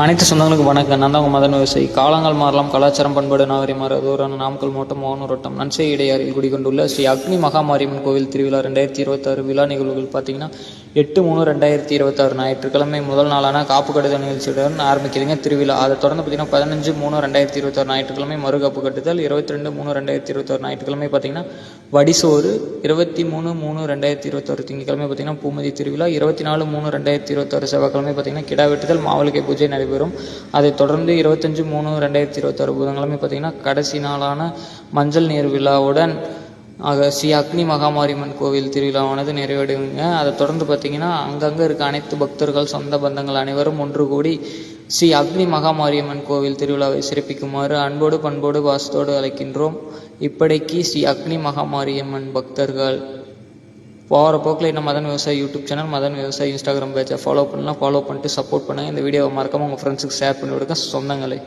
அனைத்து சொந்தங்களுக்கும் வணக்கம். நான் தான் உங்கள் மதன் விவசாயி. காலங்கள் மாறலாம், கலாச்சாரம் பண்பாடு நாகரிகம் மாறுவதோரான நாமக்கல் மாவட்டம் மோகனூர் நன்சை இடையாறில் குடிகொண்டுள்ள ஸ்ரீ அக்னி மகாமாரியம்மன் கோவில் திருவிழா 2026 விழா நிகழ்வுகள் பார்த்தீங்கன்னா 8/3/2026 ஞாயிற்றுக்கிழமை முதல் நாளான காப்பு கட்டுதல் நிகழ்ச்சியுடன் ஆரம்பிக்கிறீங்க திருவிழா. அதை தொடர்ந்து பார்த்தீங்கன்னா 15/3/2026 ஞாயிற்றுக்கிழமை மறுகாப்பு கட்டுதல், 22/3/2026 ஞாயிற்றுக்கிழமை பார்த்தீங்கன்னா வடிசோறு, 23/3/2026 திங்கட்கிழமை பார்த்தீங்கன்னா பூமதி திருவிழா, 24/3/2026 செவ்வாய்க்கிழமை பார்த்தீங்கன்னா கிடா வெட்டுதல் மாவிளக்கை பூஜை நடைபெறும். அதைத் தொடர்ந்து 25/3/2026 புதன்கிழமை பார்த்தீங்கன்னா கடைசி நாளான மஞ்சள் நீர் விழாவுடன் ஸ்ரீ அக்னி மகாமாரியம்மன் கோவில் திருவிழாவானது நிறைவடைவுங்க. அதை தொடர்ந்து பார்த்தீங்கன்னா அங்கங்கே இருக்க அனைத்து பக்தர்கள் சொந்த பந்தங்கள் அனைவரும் ஒன்று கூடி ஸ்ரீ அக்னி மகாமாரியம்மன் கோவில் திருவிழாவை சிறப்பிக்குமாறு அன்போடு பண்போடு வாசத்தோடு அழைக்கின்றோம். இப்படிக்கு ஸ்ரீ அக்னி மகாமாரியம்மன் பக்தர்கள் போகிற போக்கில் என்ன மதன் விவசாயி யூடியூப் சேனல், மதன் விவசாயி இன்ஸ்டாகிராம் பேஜை ஃபாலோ பண்ணிட்டு சப்போர்ட் பண்ணுங்கள். இந்த வீடியோவை மறக்காமல் உங்கள் ஃப்ரெண்ட்ஸுக்கு ஷேர் பண்ணி விடுங்க சொந்தங்களே.